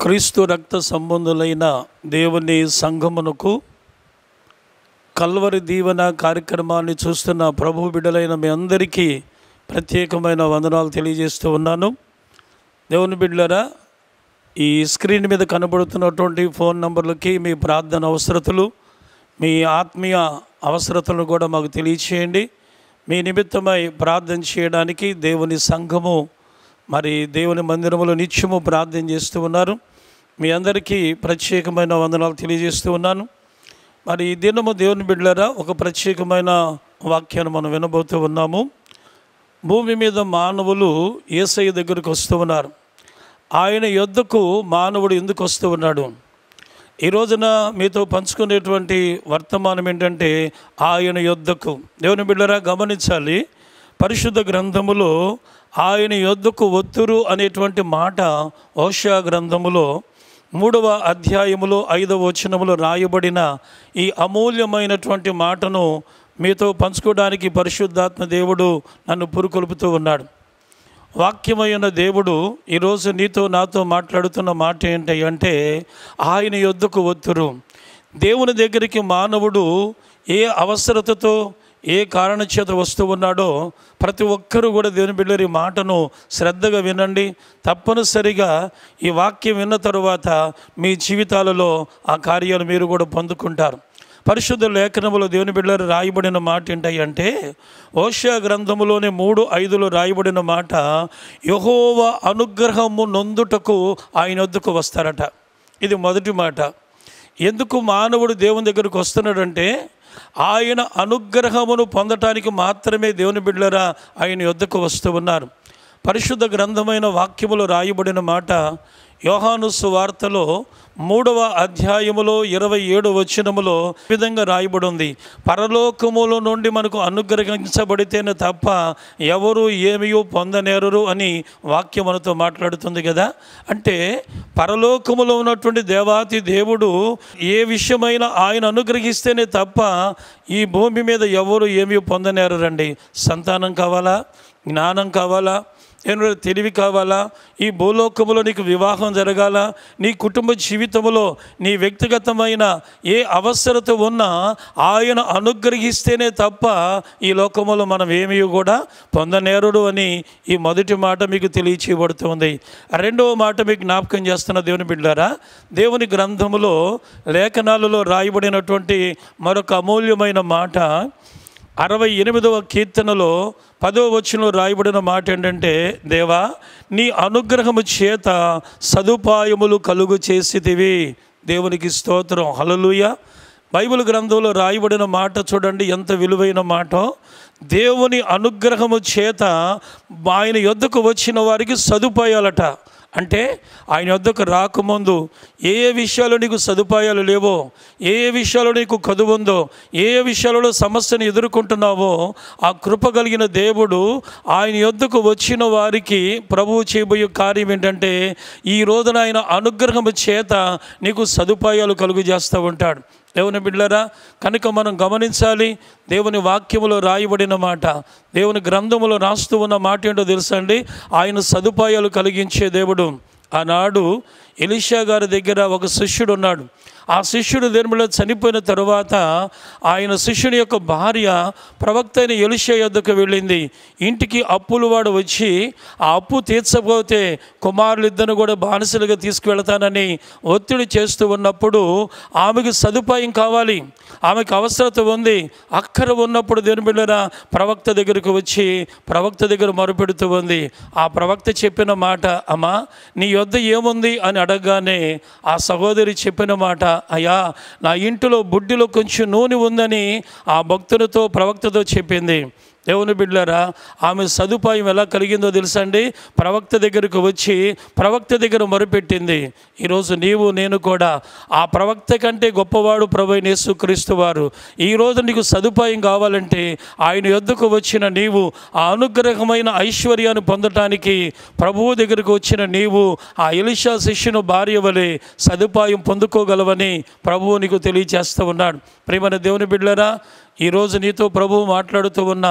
క్రీస్తు రక్త సంబంధులైన దేవుని సంఘమునకు కల్వరి దీవెన కార్యక్రమాన్ని చూస్తున్న ప్రభు బిడ్డలైన మీ అందరికీ ప్రత్యేకమైన వందనాలు తెలియజేస్తూ ఉన్నాను. దేవుని బిడ్డలారా, ఈ స్క్రీన్ మీద కనబడుతున్నటువంటి ఫోన్ నంబర్లకి మీ ప్రార్థన అవసరతలు, మీ ఆత్మీయ అవసరతలను కూడా మాకు తెలియచేయండి. మీ నిమిత్తమై ప్రార్థన చేయడానికి దేవుని సంఘము దేవుని మందిరములో నిత్యము ప్రార్థన చేస్తూ ఉన్నారు. మీ అందరికీ ప్రత్యేకమైన వందనాలు తెలియజేస్తూ ఉన్నాను. ఈ దినము దేవుని బిడ్డలారా, ఒక ప్రత్యేకమైన వాక్యాన్ని మనం వినబోతూ ఉన్నాము. భూమి మీద మానవులు యేసయ్య దగ్గరకు వస్తూ ఉన్నారు. ఆయన యొద్దకు మానవుడు ఎందుకు వస్తూ ఉన్నాడు? ఈ రోజున మీతో పంచుకునేటువంటి వర్తమానం ఏంటంటే ఆయన యొద్దకు. దేవుని బిడ్డలారా, గమనించాలి, పరిశుద్ధ గ్రంథములో ఆయన యొద్దకు వత్తురు అనేటువంటి మాట హోషేయ గ్రంథములో 3వ అధ్యాయములో 5వ వచనములో రాయబడిన ఈ అమూల్యమైనటువంటి మాటను మీతో పంచుకోవడానికి పరిశుద్ధాత్మ దేవుడు నన్ను పురుకొల్పుతూ ఉన్నాడు. వాక్యమైన దేవుడు ఈరోజు నీతో నాతో మాట్లాడుతున్న మాట ఏంటి అంటే ఆయన యొద్దకు వత్తురు. దేవుని దగ్గరికి మానవుడు ఏ అవసరతతో ఏ కారణం చేత వస్తూ ఉన్నాడో ప్రతి ఒక్కరూ కూడా దేవుని బిడ్డల మాటను శ్రద్ధగా వినండి. తప్పనిసరిగా ఈ వాక్యం విన్న తరువాత మీ జీవితాలలో ఆ కార్యాలు మీరు కూడా పొందుకుంటారు. పరిశుద్ధ లేఖనములో దేవుని బిడ్డలు రాయబడిన మాట ఏంటంటే హోషేయ గ్రంథములోని 3:5లో రాయబడిన మాట, యెహోవా అనుగ్రహము నొందుటకు ఆయన వద్దకు వస్తారట. ఇది మొదటి మాట. ఎందుకు మానవుడు దేవుని దగ్గరకు వస్తున్నాడంటే ఆయన అనుగ్రహమును పొందటానికి మాత్రమే దేవుని బిడ్డలారా ఆయన యొద్దకు వస్తూ ఉన్నారు. పరిశుద్ధ గ్రంథమైన వాక్యములో రాయబడిన మాట యోహాను సువార్తలో 3వ అధ్యాయములో 27వ వచనములో ఈ విధంగా రాయబడి ఉంది, పరలోకములో నుండి మనకు అనుగ్రహించబడితేనే తప్ప ఎవరు ఏమియో పొందనేరరు అని వాక్యం మనతో మాట్లాడుతుంది కదా. అంటే పరలోకములో ఉన్నటువంటి దేవాతి దేవుడు ఏ విషయమైనా ఆయన అనుగ్రహిస్తేనే తప్ప ఈ భూమి మీద ఎవరు ఏమీ పొందనేరరండి. సంతానం కావాలా, జ్ఞానం కావాలా, తెలివి కావాలా, ఈ భూలోకములో నీకు వివాహం జరగాల, నీ కుటుంబ జీవితంలో నీ వ్యక్తిగతమైన ఏ అవసరత ఉన్నా ఆయన అనుగ్రహిస్తేనే తప్ప ఈ లోకములో మనం ఏమీ కూడా పొందనేరుడు అని ఈ మొదటి మాట మీకు తెలియచేయబడుతుంది. రెండవ మాట మీకు జ్ఞాపకం చేస్తున్న దేవుని బిడ్డలారా, దేవుని గ్రంథములో లేఖనాలలో రాయబడినటువంటి మరొక అమూల్యమైన మాట 68వ కీర్తనలో 10వ వచనంలో రాయబడిన మాట ఏంటంటే, దేవా నీ అనుగ్రహము చేత సదుపాయములు కలుగు చేసితివి. దేవునికి స్తోత్రం, హల్లెలూయా. బైబిల్ గ్రంథంలో రాయబడిన మాట చూడండి ఎంత విలువైన మాట. దేవుని అనుగ్రహము చేత ఆయన యొద్దకు వచ్చిన వారికి సదుపాయాలట. అంటే ఆయన వద్దకు రాకముందు ఏ విషయాలు నీకు సదుపాయాలు లేవో, ఏ విషయాలు నీకు కదువు ఉందో, ఏ విషయాలలో సమస్యను ఎదుర్కొంటున్నావో ఆ కృప కలిగిన దేవుడు ఆయన వద్దకు వచ్చిన వారికి ప్రభువు చేయబోయే కార్యం ఏంటంటే ఈ రోజున ఆయన అనుగ్రహము చేత నీకు సదుపాయాలు కలుగు చేస్తూ ఉంటాడు. దేవుని బిడ్డలారా, కనుక మనం గమనించాలి, దేవుని వాక్యములో రాయబడిన మాట, దేవుని గ్రంథములో రాస్తూ ఉన్న మాట ఏంటో తెలుసండి, ఆయన సదుపాయాలు కలిగించే దేవుడు. ఆనాడు ఎలీషా గారి దగ్గర ఒక శిష్యుడు ఉన్నాడు. ఆ శిష్యుడు దేవునిలో చనిపోయిన తరువాత ఆయన శిష్యుని యొక్క భార్య ప్రవక్త అయిన ఎలీషా యొద్దకు వెళ్ళింది. ఇంటికి అప్పులు వాడు వచ్చి ఆ అప్పు తీర్చకపోతే కుమారులిద్దరిని కూడా బానిసలుగా తీసుకువెళతానని ఒత్తిడి చేస్తూ ఉన్నప్పుడు ఆమెకు సదుపాయం కావాలి, ఆమెకు అవసరత ఉంది, అక్కర ఉన్నప్పుడు దేవుని బిడ్డలారా ప్రవక్త దగ్గరకు వచ్చి ప్రవక్త దగ్గర మొరపెడుతూ ఉంది. ఆ ప్రవక్త చెప్పిన మాట, అమ్మా నీ యొద్ద ఏముంది అని అడగగానే ఆ సహోదరి చెప్పిన మాట, అయ్యా నా ఇంటిలో బుడ్డిలో కొంచెం నూనె ఉందని ఆ భక్తునితో ప్రవక్తతో చెప్పింది. దేవుని బిడ్డలారా, ఆమె సదుపాయం ఎలా కలిగిందో తెలుసండి, ప్రవక్త దగ్గరకు వచ్చి ప్రవక్త దగ్గర మొరపెట్టింది. ఈరోజు నీవు నేను కూడా ఆ ప్రవక్త కంటే గొప్పవాడు ప్రభువైన యేసుక్రీస్తు వారు. ఈరోజు నీకు సదుపాయం కావాలంటే ఆయన యొద్దకు వచ్చిన నీవు ఆ అనుగ్రహమైన ఐశ్వర్యాన్ని పొందటానికి ప్రభువు దగ్గరకు వచ్చిన నీవు ఆ ఎలీషా శిష్యుని భార్య వలె సదుపాయం పొందుకోగలవని ప్రభువు నీకు తెలియచేస్తూ ఉన్నాడు. ప్రియమైన దేవుని బిడ్డలారా, ఈరోజు నీతో ప్రభువు మాట్లాడుతూ ఉన్న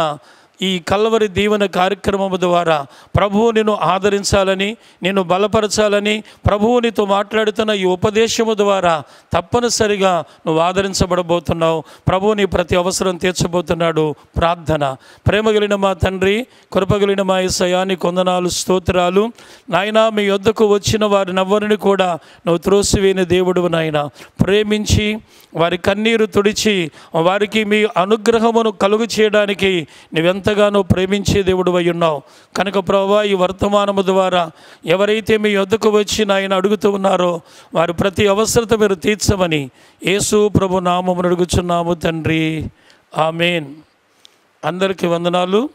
ఈ కల్వరి దీవెన కార్యక్రమం ద్వారా ప్రభువు నిన్ను ఆదరించాలని, నిన్ను బలపరచాలని, ప్రభువు నీతో మాట్లాడుతున్న ఈ ఉపదేశము ద్వారా తప్పనిసరిగా నువ్వు ఆదరించబడబోతున్నావు. ప్రభువు నీ ప్రతి అవసరం తీర్చబోతున్నాడు. ప్రార్థన. ప్రేమగలిగిన మా తండ్రి, కృపగలిగిన మా యేసయ్యా, నీకు వందనాలు, స్తోత్రాలు. నాయనా, మీ యొద్దకు వచ్చిన వారిని ఎవ్వరిని కూడా నువ్వు త్రోసివేయని దేవుడు నాయన. ప్రేమించి వారి కన్నీరు తుడిచి వారికి మీ అనుగ్రహమును కలుగు చేయడానికి నువ్వెంతగానో ప్రేమించే దేవుడు అయి ఉన్నావు కనుక ప్రభువా, ఈ వర్తమానము ద్వారా ఎవరైతే మీ యొద్దకు వచ్చి నాయన అడుగుతూ ఉన్నారో వారి ప్రతి అవసరత మీరు తీర్చమని యేసు ప్రభు నామమున అడుగుచున్నాము తండ్రి. ఆమేన్. అందరికీ వందనాలు.